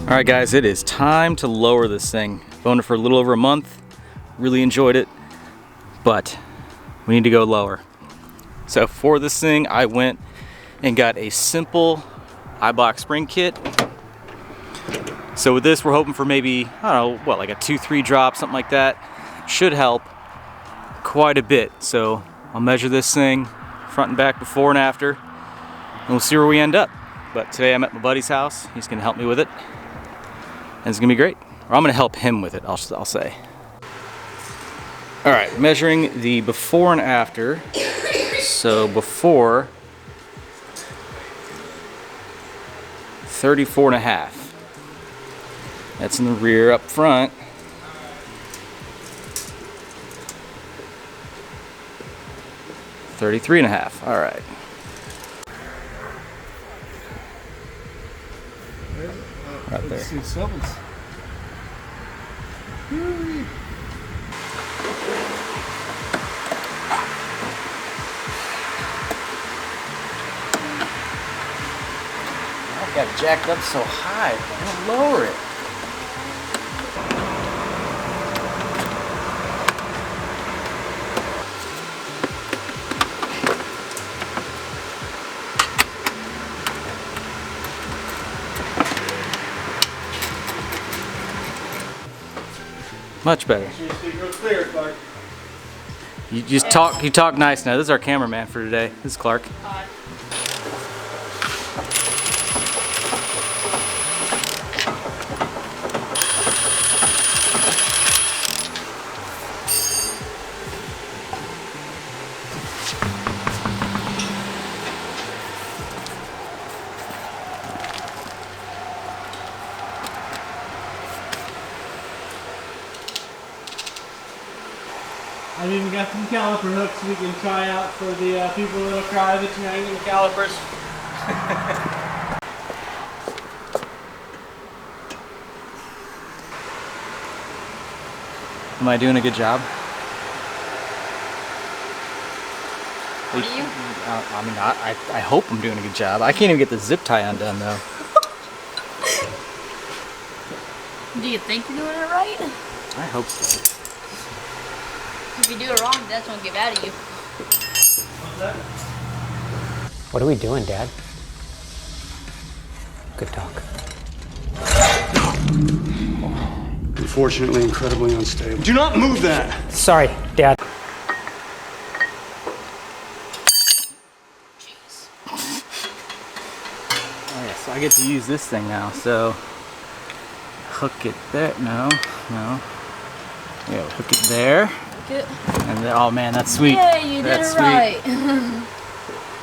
Alright guys, it is time to lower this thing. I've owned it for a little over a month, really enjoyed it, but we need to go lower. So for this thing, I went and got a simple Eibach spring kit. So with this, we're hoping for maybe, I don't know, what, like a 2-3 drop, something like that. Should help quite a bit. So I'll measure this thing front and back, before and after, and we'll see where we end up. But today I'm at my buddy's house. He's gonna help me with it. And it's gonna be great. Or I'm gonna help him with it, I'll say. All right, measuring the before and after. So before, 34.5. That's in the rear. Up front, 33.5. All right. Right there. I got jacked up so high. I'm gonna lower it. Much better. You just talk. You talk nice now. This is our cameraman for today. This is Clark. I've even got some caliper hooks we can try out for the people that'll cry that you're hanging the calipers. Am I doing a good job? What are you? I mean, I hope I'm doing a good job. I can't even get the zip tie undone though. Do you think you're doing it right? I hope so. If you do it wrong, that's gonna give out of you. What's that? What are we doing, Dad? Good talk. Unfortunately, incredibly unstable. Do not move that! Sorry, Dad. Jeez. Oh yeah, so I get to use this thing now. So hook it there. No. Yeah, hook it there. Good. And then, oh man, that's sweet. Yeah, you did it right.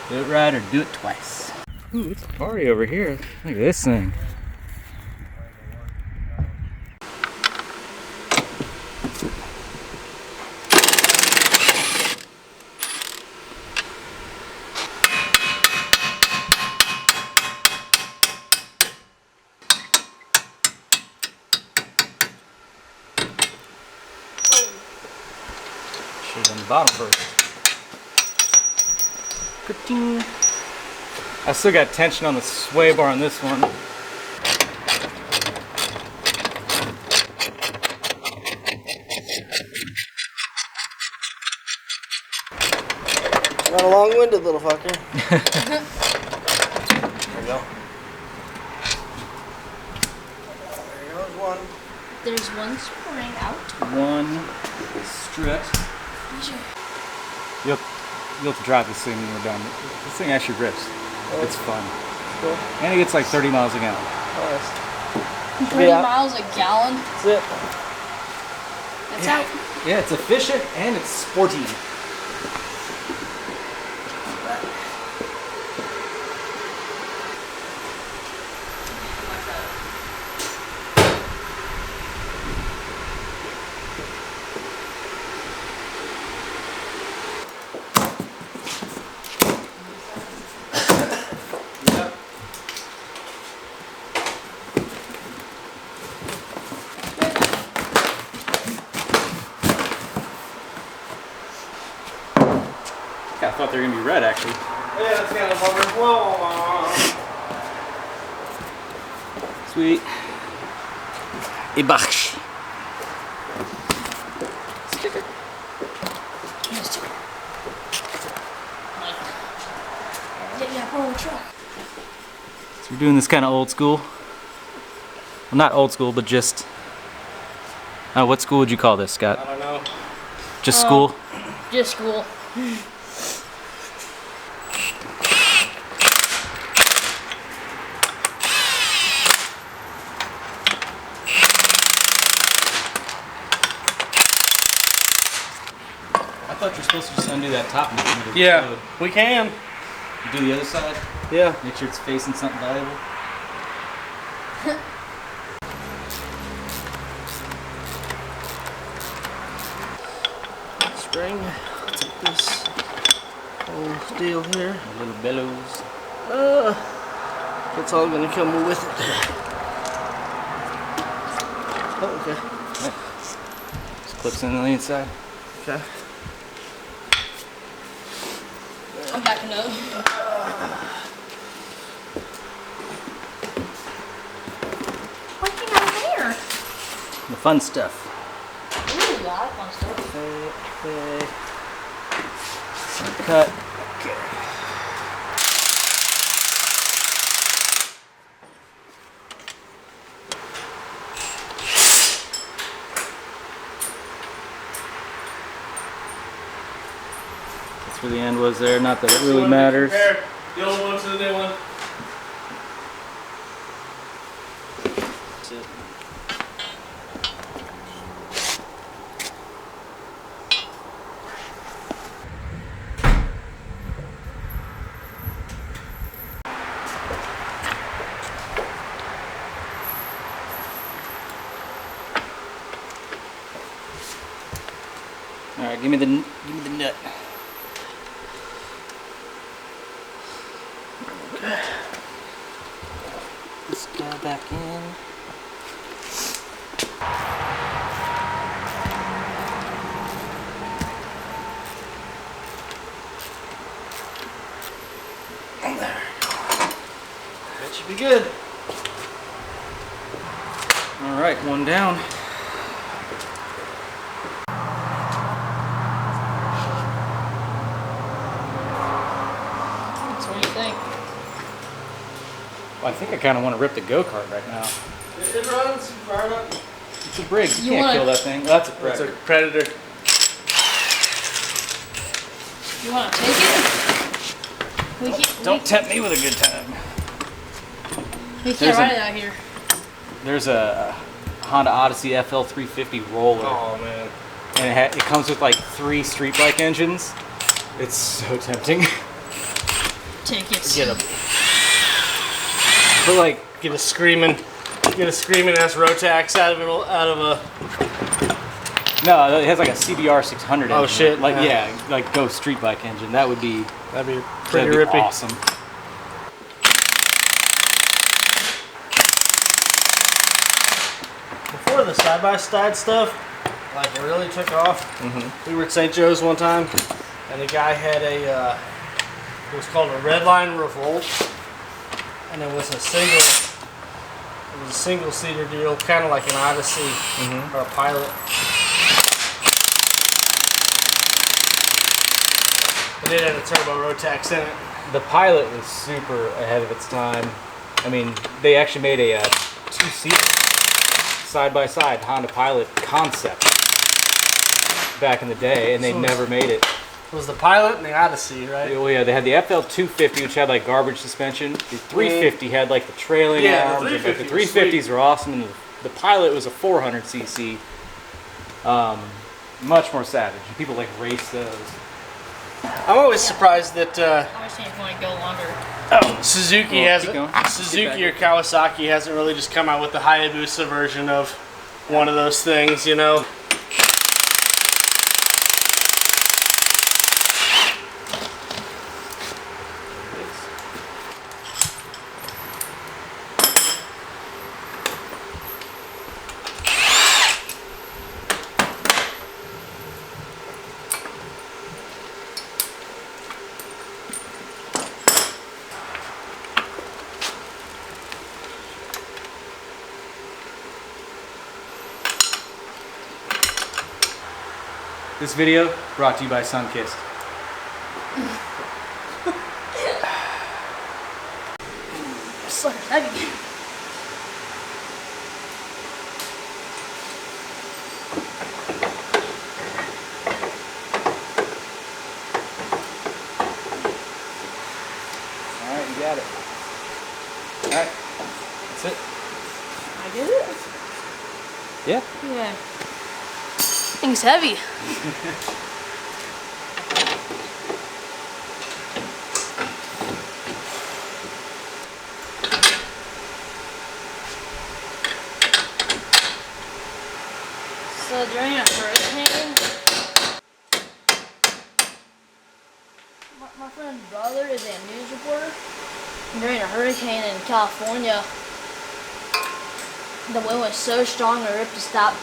Do it right or do it twice. Ooh, it's a party over here. Look at this thing. Should have done the bottom first. Ka-ting. I still got tension on the sway bar on this one. Got a long-winded little fucker. There you go. There goes one. There's one spring out. One strip. You'll have to drive this thing when we're done. This thing actually rips. It's fun. Cool. And it gets like 30 miles a gallon. Nice. 30 miles a gallon. That's it. That's out. Yeah, it's efficient and it's sporty. I thought they were gonna be red actually. Yeah, that's kind of bummer. Whoa. Sweet. Eibach. Sticker. Here's a sticker. Yeah, pull the truck. So we're doing this kind of old school. Well, not old school, but just. What school would you call this, Scott? I don't know. Just school? Just school. I thought you were supposed to just undo that top and just move it Yeah, forward. we can. You do the other side? Yeah. Make sure it's facing something valuable. Spring. Take this whole deal here. A little bellows. It's all gonna come with it. Oh, okay. Just clips in on the inside. Okay. I'm backing up. What you got there? The fun stuff. Ooh, yeah, I like fun stuff. Cut. That's where the end was there. Not that it really matters. Compare the old one to the new one. That's it. All right, give me the nut. This guy back in. There. That should be good. All right, one down. So what do you think? Well, I think I kind of want to rip the go-kart right now. It runs. Fire it up. It's a Briggs. You You can't wanna- kill that thing. That's a That's a Predator. Predator. You want to take it? We can't. Don't tempt me with a good time. We There's can't a- ride it out here. There's a Honda Odyssey FL350 roller, Oh man. and it comes with like 3 street bike engines. It's so tempting. Take it. Get a But like, get a screaming ass Rotax out of a. no, it has like a CBR 600 engine. Oh, shit. Like Yeah. yeah, like go street bike engine. That'd be Pretty rippy. awesome. Before the side-by-side stuff, like it really took off. We were at St. Joe's one time, and the guy had it was called a Redline Revolt, and it was a single-seater deal, kind of like an Odyssey or a Pilot. But it had a turbo Rotax in it. The Pilot was super ahead of its time. I mean, they actually made a 2-seater side-by-side Honda Pilot concept back in the day, and they So- never made it. It was the Pilot and the Odyssey, right? Oh yeah, they had the FL250, which had like garbage suspension. The 350 had like the trailing Yeah, the arms. The 350 was 350s were awesome, and the Pilot was a 400cc. Much more savage. People like race those. I'm always surprised that I was saying if you want to go longer. Suzuki Well, hasn't, keep going. Suzuki or Kawasaki hasn't really just come out with the Hayabusa version of one of those things, you know. This video brought to you by Sunkissed. Sucker's heavy. Alright, you got it. Alright, that's it. I get it? Yeah. Yeah. Thing's heavy. So during a hurricane, my friend's brother is a news reporter. During a hurricane in California, the wind was so strong it ripped a stop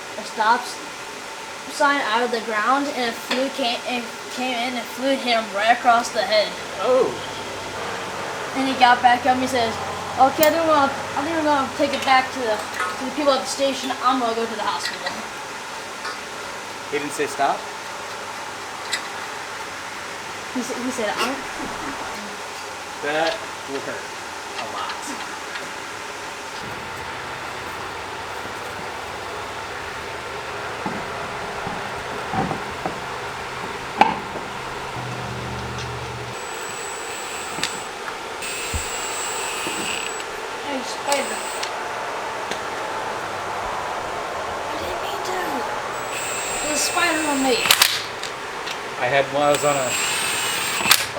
sign out of the ground, and a flue came in and flew him right across the head. Oh. And he got back up and he says, "Okay, I think we're gonna take it back to the people at the station. I'm gonna go to the hospital." He didn't say stop? He said, That will hurt a lot. "Hey, spider." I didn't mean to. There's a spider on me. I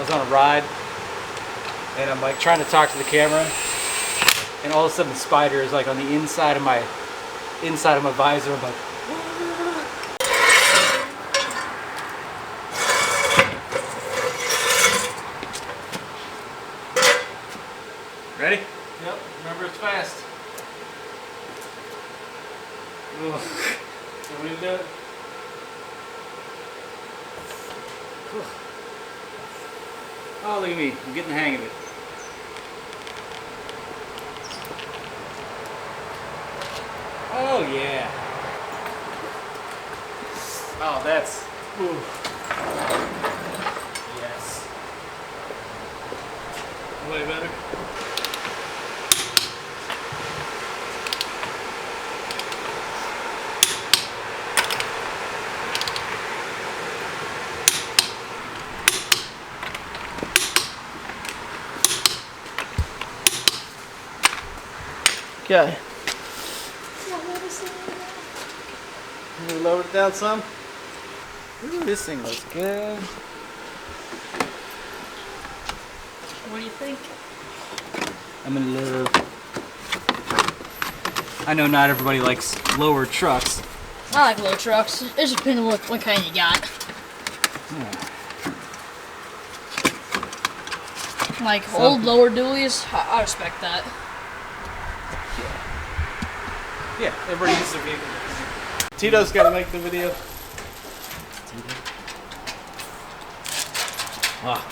was on a ride, and I'm like trying to talk to the camera, and all of a sudden the spider is like on the inside of my visor. I'm like, ready? Yep, remember it's fast. Ugh. So we do it. Oh, look at me. I'm getting the hang of it. Oh, yeah. Oh, that's... Ooh. Yes. Way better. Okay. You lower it down some? Ooh, this thing looks good. What do you think? I'm in love. I know not everybody likes lower trucks. I like low trucks. It just depends on what kind you got. Like old lower dualies, I respect that. Yeah, everybody uses a vehicle. Tito's got to make the video. Wow.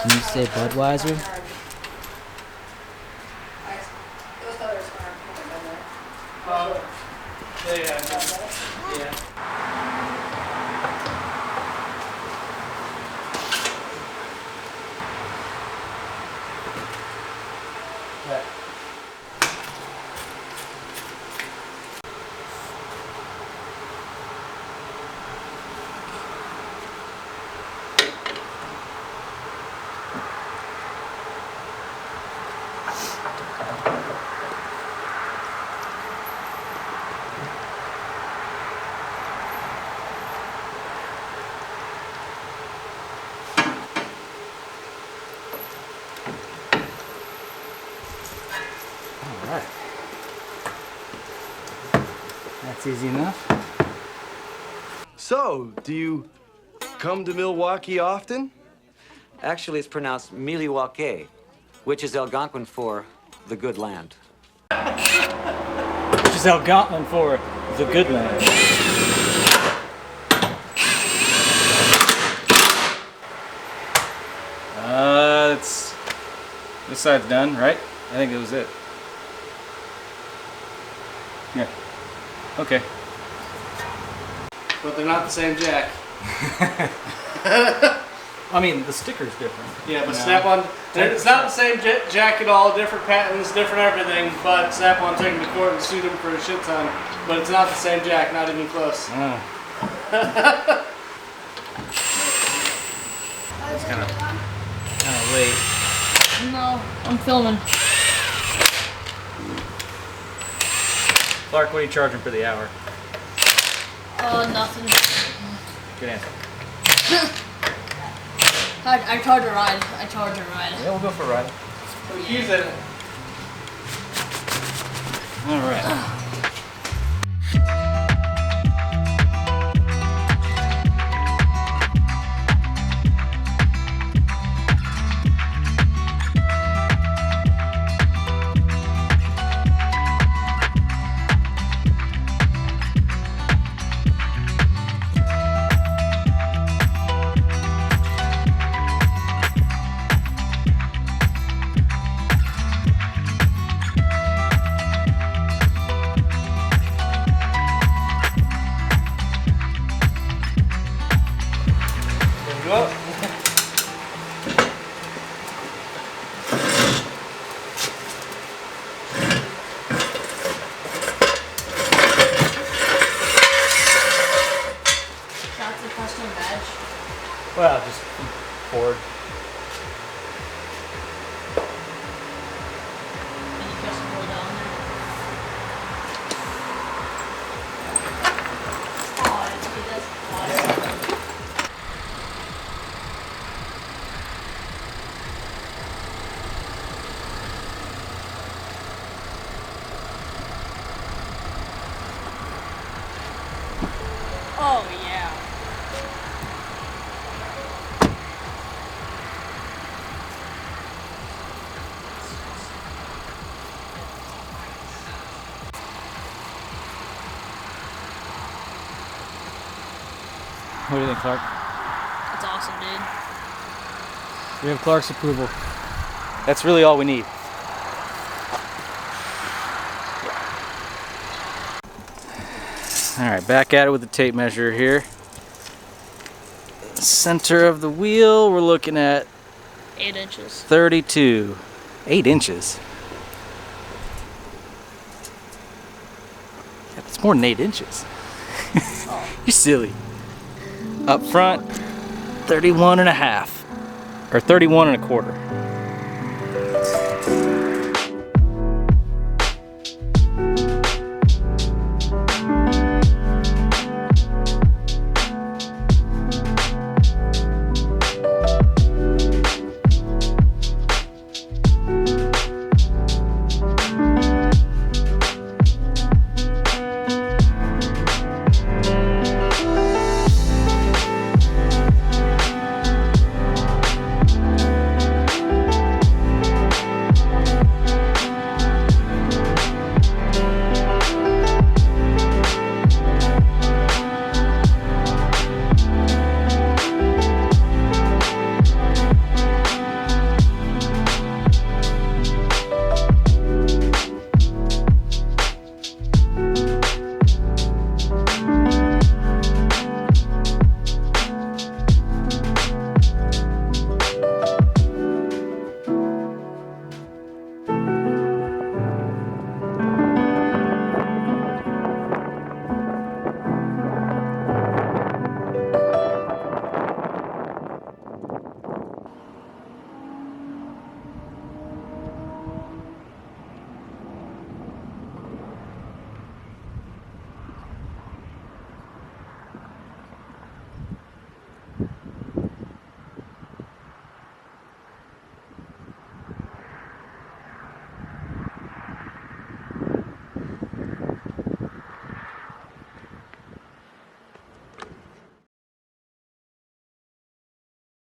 Can you say Budweiser? Yeah. Alright. That's easy enough. So, do you come to Milwaukee often? Actually, it's pronounced Milwaukee, which is Algonquin for the good land. Which is Algonquin for the good land. This side's done, right? I think it was it. Yeah. Okay. But they're not the same jack. I mean, the sticker's different. Yeah, but Snap-on, it's not the same jack at all, different patents, different everything, but Snap-on took him to court and sued him for a shit ton. But it's not the same jack, not even close. It's kind of late. No, I'm filming. Clark, what are you charging for the hour? Nothing. Good answer. I charge a ride. Yeah, we'll go for a ride. Use it. All right. Go up. That's a custom badge. Well, just Ford. Any custom roll down there. Oh, that's awesome. Oh yeah. What do you think, Clark? That's awesome, dude. We have Clark's approval. That's really all we need. All right, back at it with the tape measure here. Center of the wheel, we're looking at 8 inches. 32. 8 inches. That's more than 8 inches. You're silly. Up front, 31 and a half. Or 31 and a quarter.